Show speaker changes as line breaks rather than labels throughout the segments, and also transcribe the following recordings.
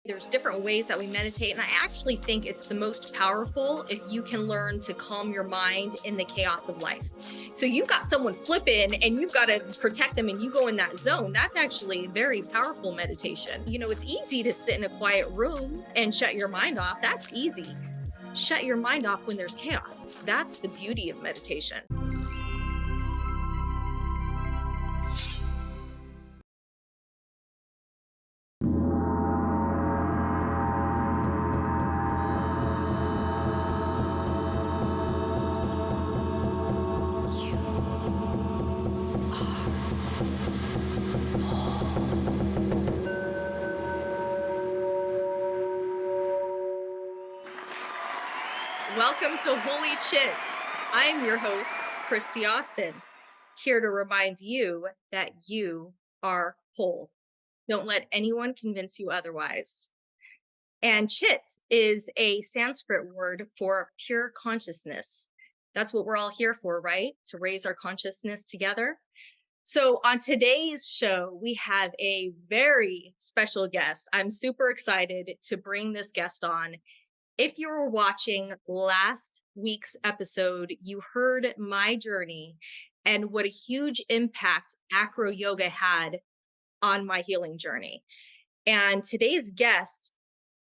There's different ways that we meditate, and I actually think it's the most powerful if you can learn to calm your mind in the chaos of life. So you've got someone flipping and you've got to protect them and you go in that zone. That's actually very powerful meditation. It's easy to sit in a quiet room and shut your mind off. That's easy. Shut your mind off when there's chaos. That's the beauty of meditation. Welcome to Whole-ly Chit. I'm your host, Kristy Austin, here to remind you that you are whole. Don't let anyone convince you otherwise. And chit is a Sanskrit word for pure consciousness. That's what we're all here for, right? To raise our consciousness together. So on today's show, we have a very special guest. I'm super excited to bring this guest on. If you were watching last week's episode, you heard my journey and what a huge impact Acro-Yoga had on my healing journey. And today's guest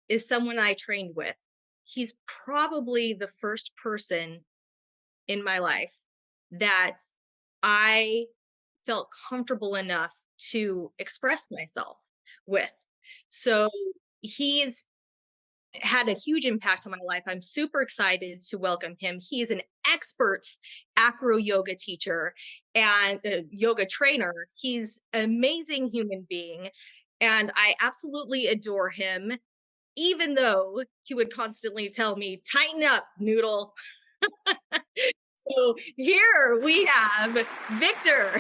is someone I trained with. He's probably the first person in my life that I felt comfortable enough to express myself with. So he's had a huge impact on my life. I'm super excited to welcome him. He is an expert acro-yoga teacher and a yoga trainer. He's an amazing human being, and I absolutely adore him, even though he would constantly tell me, tighten up, noodle. So here we have Victor.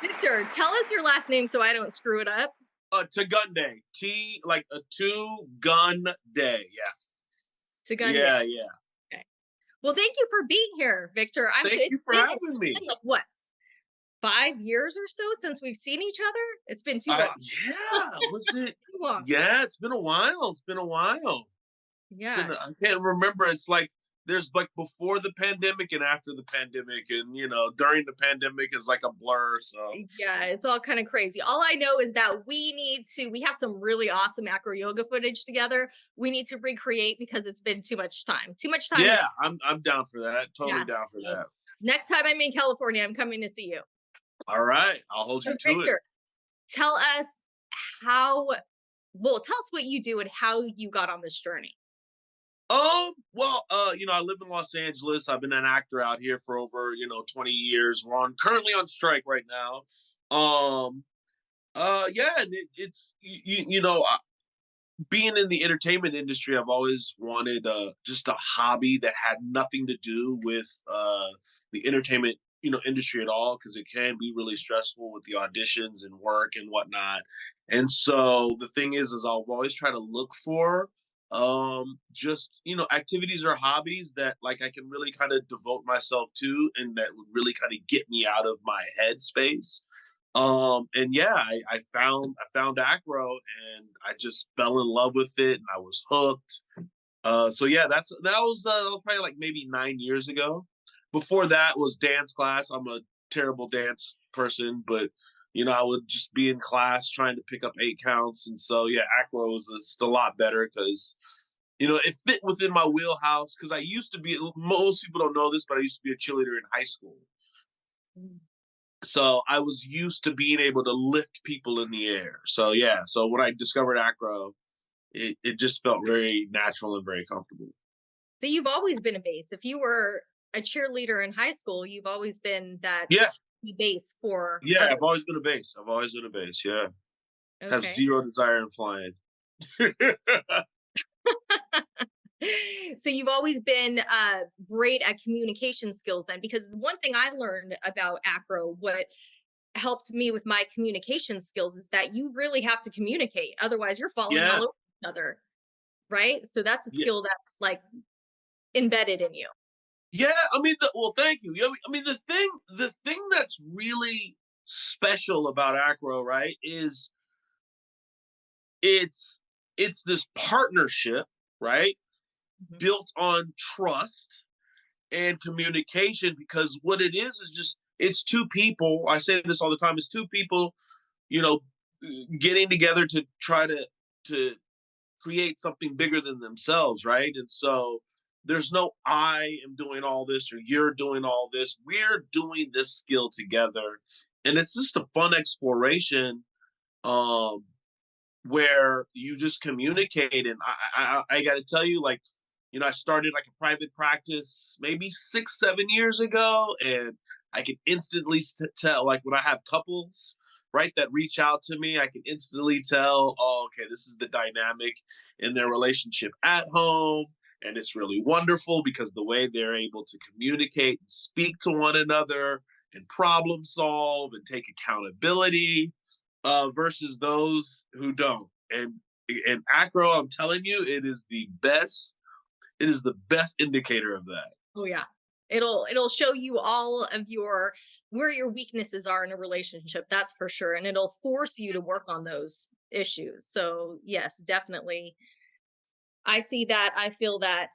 Victor, tell us your last name so I don't screw it up.
Togunde. T like a two-gun day. Yeah.
Togunde.
Yeah.
Okay. Well, thank you for being here, Victor.
Thank you for having me.
It's been like, what, 5 years or so since we've seen each other? It's been too long.
Yeah. Was it?
Too long.
Yeah, it's been a while.
Yeah.
I can't remember. It's like there's like before the pandemic and after the pandemic, and during the pandemic is like a blur. So
yeah, it's all kind of crazy. All I know is that we have some really awesome acro-yoga footage together. We need to recreate because it's been too much time.
Yeah, I'm down for that. Totally down for that.
Next time I'm in California, I'm coming to see you.
All right, I'll hold you to
Victor,
it.
tell us what you do and how you got on this journey.
Well, I live in Los Angeles. I've been an actor out here for over, 20 years. We're currently on strike right now. Yeah, and being in the entertainment industry, I've always wanted just a hobby that had nothing to do with the entertainment, industry at all, because it can be really stressful with the auditions and work and whatnot. And so the thing is I'll always try to look for just activities or hobbies that like I can really kind of devote myself to and that would really kind of get me out of my head space. And yeah, I found acro and I just fell in love with it and I was hooked. So yeah, that was probably like maybe 9 years ago. Before that was dance class. I'm a terrible dance person, but I would just be in class trying to pick up 8 counts. And so, yeah, acro was just a lot better because, it fit within my wheelhouse. Because most people don't know this, but I used to be a cheerleader in high school. So I was used to being able to lift people in the air. So, yeah. So when I discovered acro, it just felt very natural and very comfortable.
So you've always been a base. If you were a cheerleader in high school, you've always been that base for
others. I've always been a base. Yeah. Okay. Have zero desire in flying.
So you've always been great at communication skills then, because one thing I learned about acro, what helped me with my communication skills, is that you really have to communicate, otherwise you're falling all over each other, right? So that's a skill that's like embedded in you.
Yeah, thank you. The thing that's really special about acro, right, is it's this partnership, right?
Mhm.
Built on trust and communication, because what it is just it's two people. I say this all the time. It's two people, you know, getting together to try to create something bigger than themselves, right? And so there's no I am doing all this or you're doing all this. We're doing this skill together. And it's just a fun exploration, um where you just communicate. And I got to tell you, like, I started like a private practice maybe 6 7 years ago, and I can instantly tell, like, when I have couples, right, that reach out to me, I can instantly tell, oh, okay, this is the dynamic in their relationship at home. And it's really wonderful because the way they're able to communicate and speak to one another and problem solve and take accountability, versus those who don't. And acro, I'm telling you, it is the best. It is the best indicator of that.
Oh yeah. It'll show you all of your where your weaknesses are in a relationship, that's for sure. And it'll force you to work on those issues. So yes, definitely. I see that. I feel that.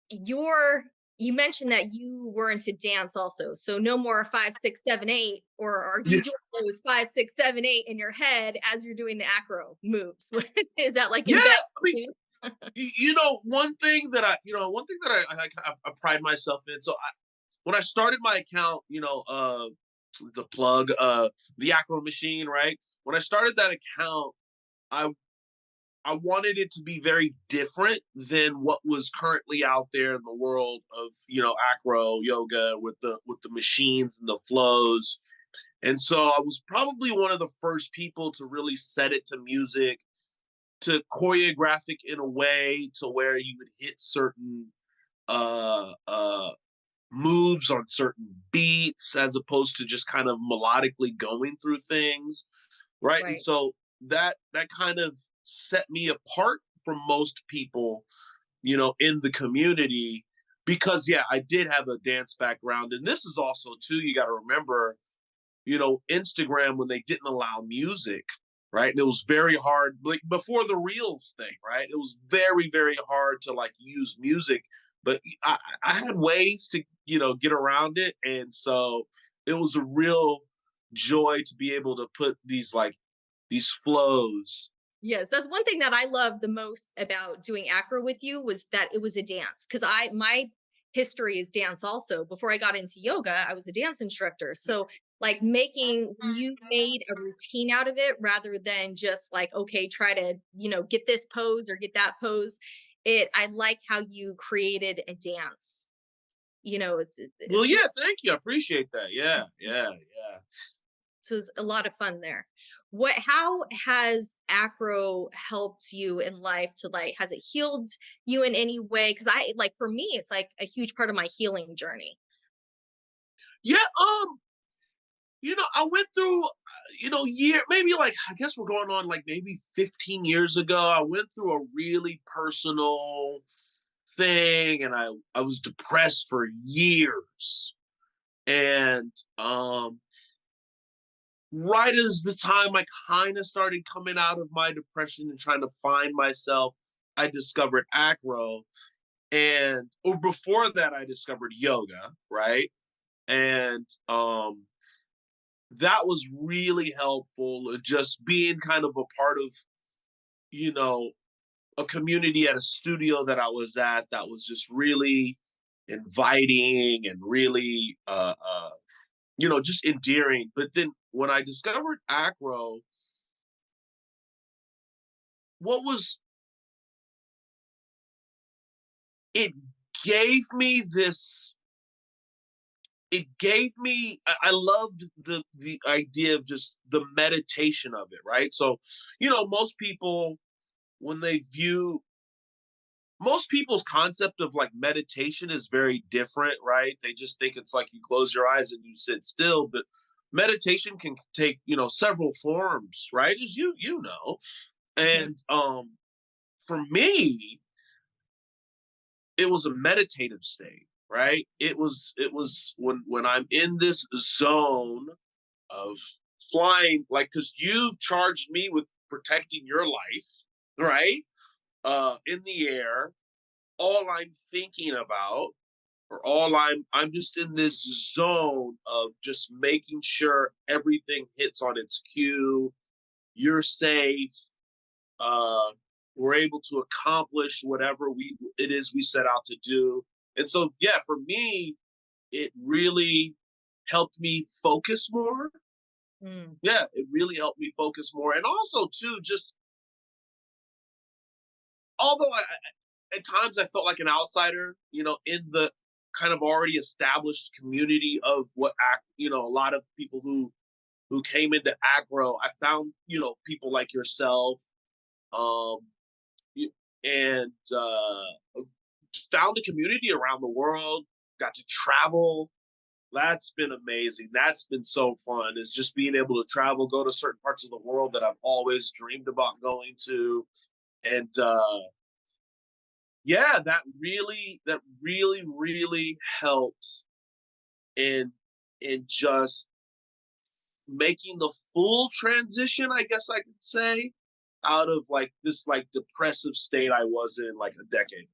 Your you mentioned that you were into dance also. So no more 5, 6, 7, 8, or are
Yeah,
you doing those 5, 6, 7, 8 in your head as you're doing the acro moves? Is that like
yeah.
embedded?
I mean,
in
one thing that I pride myself in. So when I started my account, the plug, the Acro machine, right? When I started that account, I I wanted it to be very different than what was currently out there in the world of, acro yoga with the machines and the flows. And so I was probably one of the first people to really set it to music, to choreographic in a way to where you would hit certain uh uh moves on certain beats, as opposed to just kind of melodically going through things, right? And
Right.
so that kind of set me apart from most people, in the community, because yeah, I did have a dance background. And this is also too, you got to remember, Instagram, when they didn't allow music, right? And it was very hard, like before the Reels thing, right? It was very, very hard to like use music, but I had ways to, get around it. And so it was a real joy to be able to put these flows.
Yes, that's one thing that I love the most about doing acro with you was that it was a dance. Because I my history is dance also. Before I got into yoga, I was a dance instructor. So like making when you made a routine out of it rather than just like, okay, try to, get this pose or get that pose. I like how you created a dance.
Well,
It's
yeah, thank you. I appreciate that. Yeah, yeah, yeah.
So it's a lot of fun there. How has acro helped you in life to like, has it healed you in any way? Cause for me, it's like a huge part of my healing journey.
Yeah, I went through, maybe like, I guess we're going on like maybe 15 years ago. I went through a really personal thing, and I was depressed for years. And right as the time I kind of started coming out of my depression and trying to find myself, I discovered acro. And or before that, I discovered yoga, right? And that was really helpful, just being kind of a part of, you know, a community at a studio that I was at, that was just really inviting and really, just endearing. But then when I discovered acro, what was it gave me this it gave me I loved the idea of just the meditation of it, right? So, most people, when they view most people's concept of like meditation is very different, right? They just think it's like you close your eyes and you sit still, but meditation can take, several forms, right? As you know.
Mhm.
And for me, it was a meditative state, right? It was when I'm in this zone of flying, like, because you charged me with protecting your life, right? In the air, all I'm thinking about, or I'm just in this zone of just making sure everything hits on its cue. You're safe. Uh, we're able to accomplish whatever it is we set out to do. And so, yeah, for me, it really helped me focus more.
Mm.
Yeah, it really helped me focus more. And also, too, just although at times I felt like an outsider, in the kind of already established community of a lot of people who came into acro, I found, people like yourself, um, and found a community around the world, got to travel. That's been amazing. That's been so fun, is just being able to travel, go to certain parts of the world that I've always dreamed about going to. And yeah, that really helped in just making the full transition, I guess I could say, out of like this like depressive state I was in like a decade.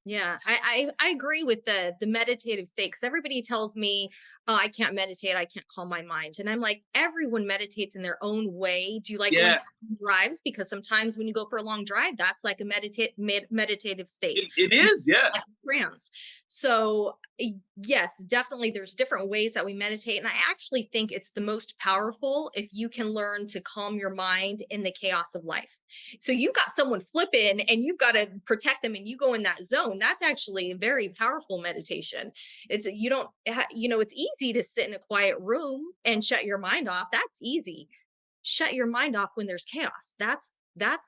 Yeah, I agree with the meditative state, because everybody tells me, oh, I can't meditate, I can't calm my mind. And I'm like, everyone meditates in their own way. Do you like going
Yeah,
for long drives? Because sometimes when you go for a long drive, that's like a meditative state.
it is. Yeah.
Like trance. So, yes, definitely there's different ways that we meditate. And I actually think it's the most powerful if you can learn to calm your mind in the chaos of life. So you've got someone flipping and you've got to protect them and you go in that zone. That's actually a very powerful meditation. It's you don't it's easy to sit in a quiet room and shut your mind off. That's easy. Shut your mind off when there's chaos. That's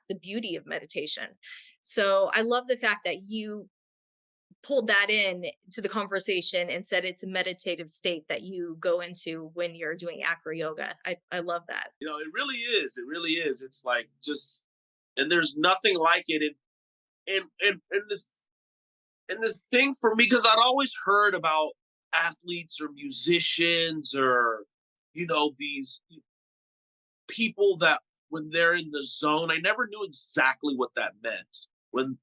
the beauty of meditation. So I love the fact that you pulled that in to the conversation and said it's a meditative state that you go into when you're doing acro yoga. I love that.
It really is. It really is. It's like just, and there's nothing like it. And the thing for me, because I'd always heard about athletes or musicians or, these people that when they're in the zone, I never knew exactly what that meant. When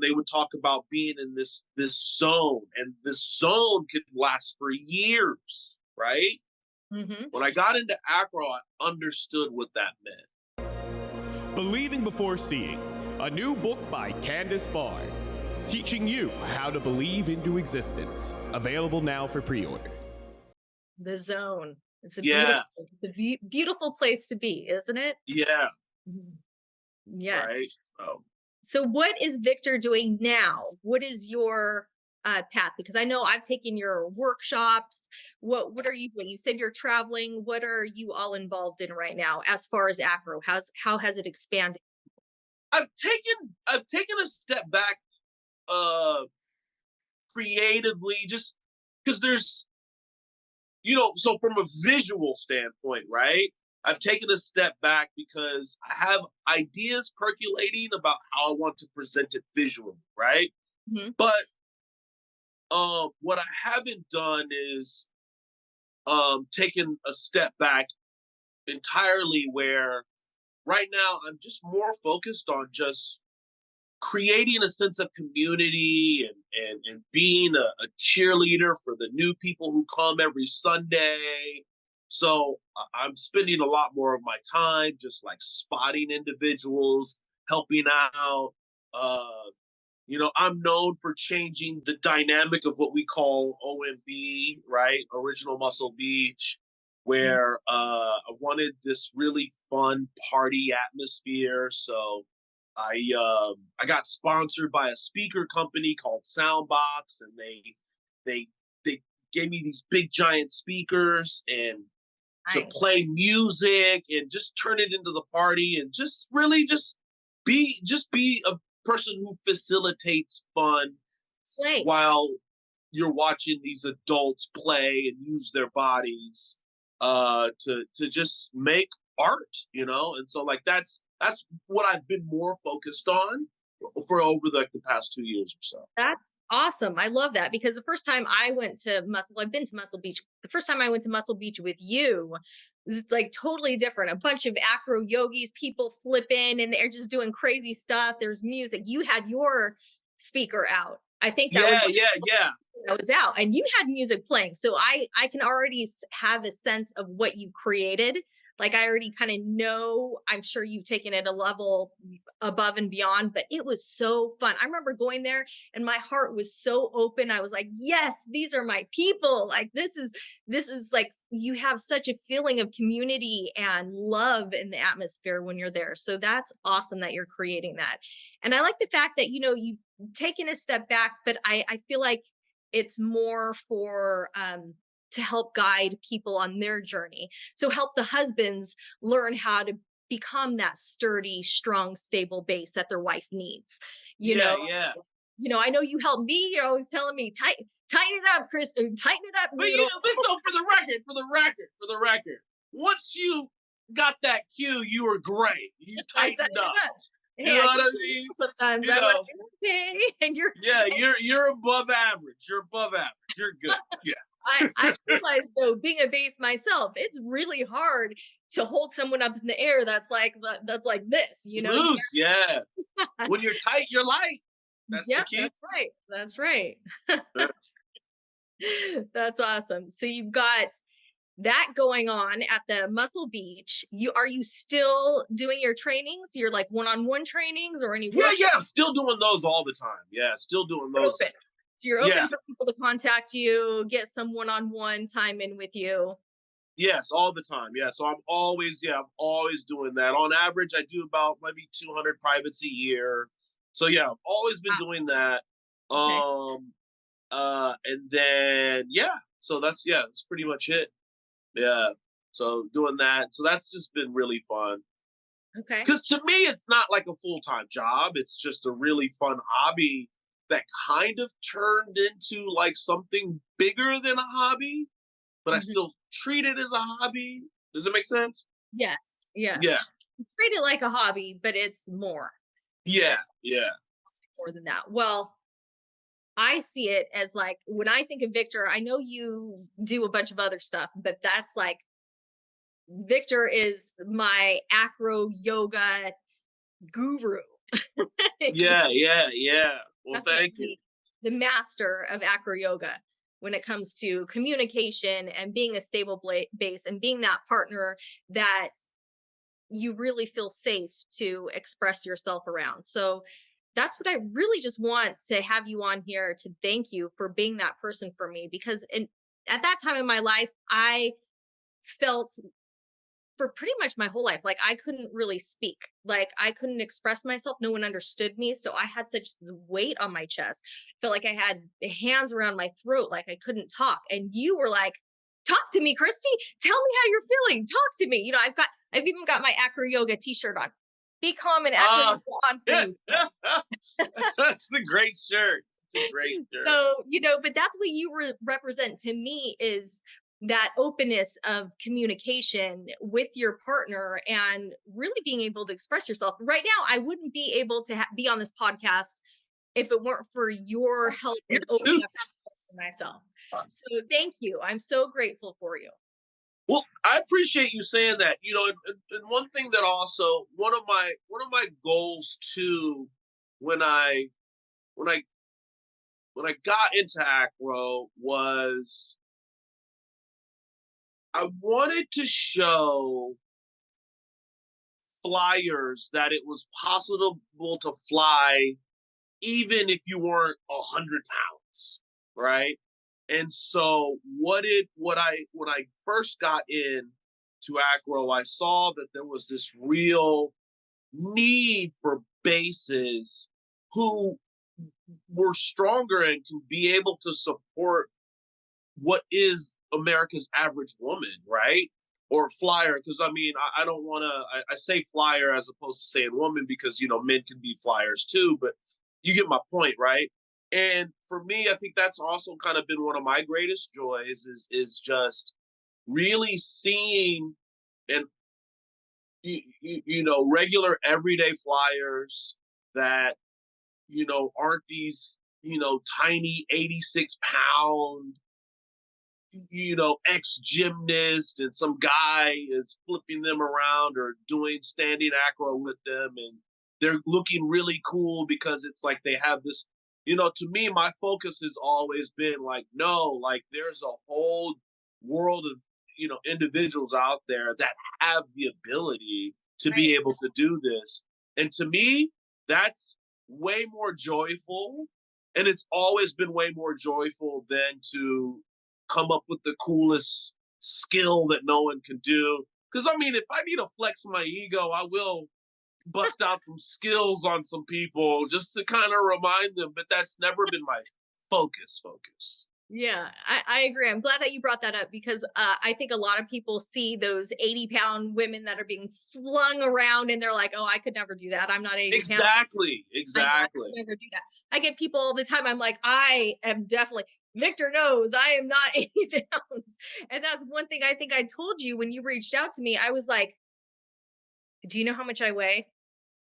they would talk about being in this zone, and this zone could last for years, right?
Hmm.
When I got into acro, I understood what that meant.
Believing Before Seeing, a new book by Candace Barr, teaching you how to believe into existence. Available now for pre-order.
The zone. It's a
Yeah,
beautiful place to be, isn't it?
yeah,
Mhm. Yes.
right.
So what is Victor doing now? What is your path? Because I know I've taken your workshops. What are you doing? You said you're traveling. What are you all involved in right now as far as acro? How has it expanded?
I've taken a step back, uh creatively, just because there's, so from a visual standpoint, right? I've taken a step back because I have ideas percolating about how I want to present it visually, right?
Mhm.
But what I haven't done is taken a step back entirely, where right now I'm just more focused on just creating a sense of community, and being a cheerleader for the new people who come every Sunday. So I'm spending a lot more of my time just like spotting individuals, helping out. Uh, I'm known for changing the dynamic of what we call OMB, right? Original Muscle Beach,
Mhm.
where I wanted this really fun party atmosphere. So I got sponsored by a speaker company called Soundbox, and they gave me these big giant speakers and to
Nice.
play music and just turn it into the party, and just really just be a person who facilitates fun
Play.
while you're watching these adults play and use their bodies to just make art, and so like that's what I've been more focused on for over like the past 2 years or so.
That's awesome. I love that, because the first time I went to I've been to Muscle Beach. The first time I went to Muscle Beach with you, It's like totally different. A bunch of acro yogis, people flipping and they're just doing crazy stuff. There's music. You had your speaker out. I think that was
Yeah, yeah, yeah.
that was out and you had music playing. So I can already have a sense of what you created. Like I already kind of know, I'm sure you've taken it a level above and beyond, but it was so fun. I remember going there and my heart was so open. I was like, yes, these are my people. Like this is like you have such a feeling of community and love in the atmosphere when you're there. So that's awesome that you're creating that. And I like the fact that, you know, you've taken a step back, but I feel like it's more for to help guide people on their journey. So help the husbands learn how to become that sturdy, strong, stable base that their wife needs. You
Yeah,
know,
yeah.
I know you helped me. You're always telling me, tighten it up, Chris, tighten it up,
But
noodle.
so for the record, once you got that cue, you were great. You
I
tightened
tighten
up.
it up.
You
Hey,
know
I
what
can
I
do
mean?
sometimes.
You
I'm like,
know,
okay, and
yeah, you're above average. You're above average. You're good. Yeah.
I realize though, being a bass myself, it's really hard to hold someone up in the air that's like this, you know.
Loose, yeah. When you're tight, you're light. That's the
Yep,
key.
that's right. That's right.
Yeah.
That's awesome. So you've got that going on at the Muscle Beach. You still doing your trainings? You're like one-on-one trainings or any
Yeah,
workshops
yeah. I'm still doing those all the time. Yeah, still doing those.
open? So you're
Yeah.
open for people to contact you, get some one-on-one time in with you.
Yes, all the time. Yeah. So I'm always doing that. On average, I do about maybe 200 privates a year. So yeah, I've always been
Wow.
doing that.
Okay.
And then so that's pretty much it. Yeah. So doing that. So that's just been really fun.
Okay.
Because to me, it's not like a full-time job. It's just a really fun hobby that kind of turned into like something bigger than a hobby, but I
Mhm.
still treat it as a hobby. Does it make sense?
Yes. Yes.
Yeah.
Treat it like a hobby, but it's
Yeah. Yeah.
more than that. Well, I see it as like when I think of Victor, I know you do a bunch of other stuff, but that's like Victor is my acro yoga guru. He's
Yeah. Yeah. Yeah. Well, thank you.
definitely the master of acro yoga when it comes to communication and being a stable base and being that partner that you really feel safe to express yourself around. So that's what I really just want to have you on here to thank you for being that person for me because at that time in my life I felt for pretty much my whole life like I couldn't really speak. Like I couldn't express myself, no one understood me, so I had such weight on my chest. Felt like I had hands around my throat like I couldn't talk, and you were like, talk to me, Kristy, tell me how you're feeling, talk to me. I've even got my acro yoga t-shirt on. Be calm and acro
Uh,
yoga on for you.
that's a great shirt. It's a great shirt.
So, but that's what you represent to me is that openness of communication with your partner and really being able to express yourself. Right now, I wouldn't be able to be on this podcast if it weren't for your help
You
in opening
too.
up access to myself. So thank you. I'm so grateful for you.
Well, I appreciate you saying that. And one thing that also one of my goals too, when I when I when I got into acro was I wanted to show flyers that it was possible to fly even if you weren't 100 pounds, right? And so when I first got in to acro, I saw that there was this real need for bases who were stronger and can be able to support what is America's average woman, right? Or flyer, because I mean, I don't want to. I say flyer as opposed to saying woman because men can be flyers too. But you get my point, right? And for me, I think that's also kind of been one of my greatest joys is just really seeing and regular everyday flyers that aren't these tiny 86-pound ex-gymnast and some guy is flipping them around or doing standing acro with them, and they're looking really cool because it's like they have this, to me, my focus has always been like, no, like there's a whole world of, individuals out there that have the ability to
Right.
be able to do this. And to me, that's way more joyful. And it's always been way more joyful than to come up with the coolest skill that no one can do. Because I mean, if I need to flex my ego, I will bust out some skills on some people just to kind of remind them, but that's never been my focus.
Yeah, I agree. I'm glad that you brought that up because I think a lot of people see those 80-pound women that are being flung around and they're like, oh, I could never do that. I'm not 80 pounds.
Exactly.
I could never do that. I get people all the time. I'm like, I am definitely, Victor knows I am not 80 pounds. And that's one thing I think I told you when you reached out to me. I was like, do you know how much I weigh?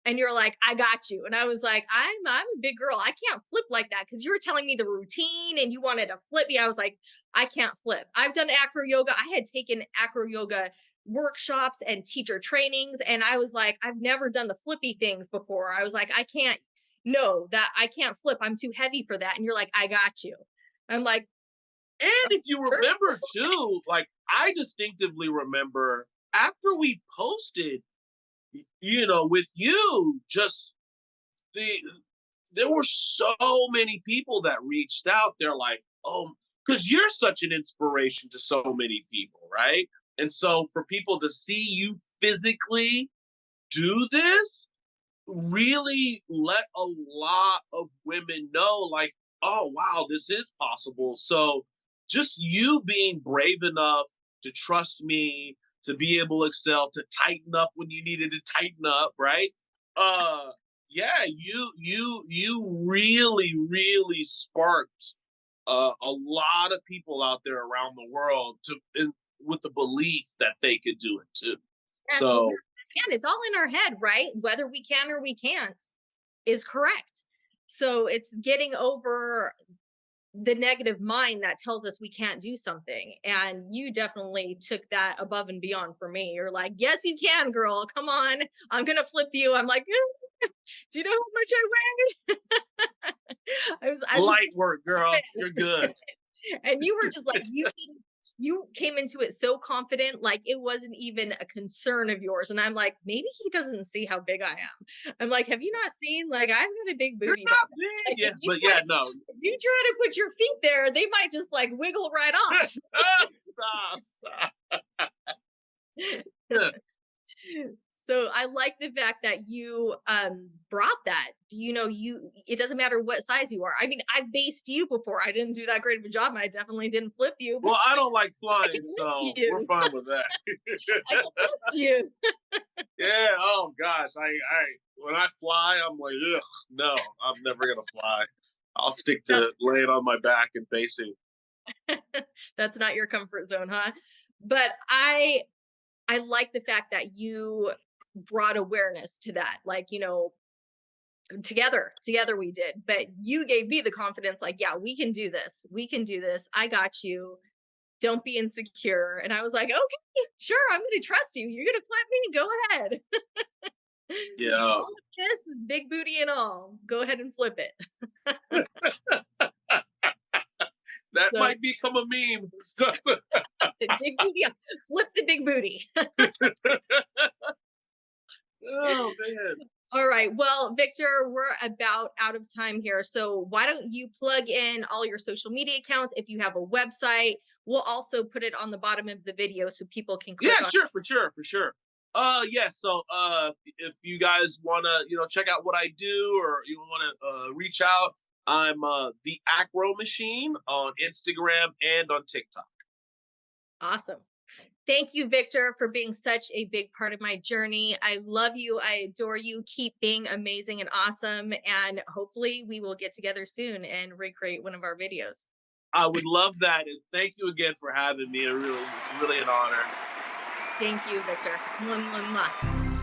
And you're like, I got you. And I was like, I'm a big girl. I can't flip like that. Cause you were telling me the routine and you wanted to flip me. I was like, I can't flip. I've done acro-yoga. I had taken acro-yoga workshops and teacher trainings. And I was like, I've never done the flippy things before. I was like, I can't flip. I'm too heavy for that. And you're like, I got you. I'm like,
and if you remember too, like I distinctively remember after we posted, with you, just there were so many people that reached out. They're like, oh, because you're such an inspiration to so many people, right? And so for people to see you physically do this really let a lot of women know, like, oh, wow, this is possible. So just you being brave enough to trust me, to be able to excel, to tighten up when you needed to tighten up, right? Yeah, you really sparked a lot of people out there around the world with the belief that they could do it too.
Yes,
So
it's all in our head, right? Whether we can or we can't is correct. So it's getting over the negative mind that tells us we can't do something. And you definitely took that above and beyond for me. You're like, yes, you can, girl. Come on. I'm going to flip you. I'm like, do you know how much I weigh? I was
light work, girl. You're good.
And you were just like, you came into it so confident, like it wasn't even a concern of yours. And I'm like, maybe he doesn't see how big I am. I'm like, have you not seen, like, I've got a big booty.
You're not big.
Like,
yeah, but yeah, no.
If you try to put your feet there, they might just like wiggle right off.
Stop.
So I like the fact that you brought that. It doesn't matter what size you are. I mean, I've based you before. I didn't do that great of a job. I definitely didn't flip you.
Well, I don't like flying, so we're fine with that.
I flipped you.
Yeah. Oh gosh. I when I fly, I'm like, ugh, no, I'm never gonna fly. I'll stick to laying on my back and basing.
That's not your comfort zone, huh? But I like the fact that you brought awareness to that. Like, together we did, but you gave me the confidence, like, yeah, we can do this. I got you. Don't be insecure. And I was like, okay, sure. I'm going to trust you. You're going to flip me. Go ahead.
Yeah.
This big booty and all, go ahead and flip it.
That might become a meme.
The big booty, flip the big booty.
Oh man.
All right. Well, Victor, we're about out of time here. So why don't you plug in all your social media accounts? If you have a website, we'll also put it on the bottom of the video so people can click on
sure, for sure. So if you guys wanna, check out what I do or you wanna reach out, I'm the Acro Machine on Instagram and on TikTok.
Awesome. Thank you, Victor, for being such a big part of my journey. I love you. I adore you. Keep being amazing and awesome. And hopefully we will get together soon and recreate one of our videos.
I would love that. And thank you again for having me. It's really an honor.
Thank you, Victor. Mwah, mwah, mwah.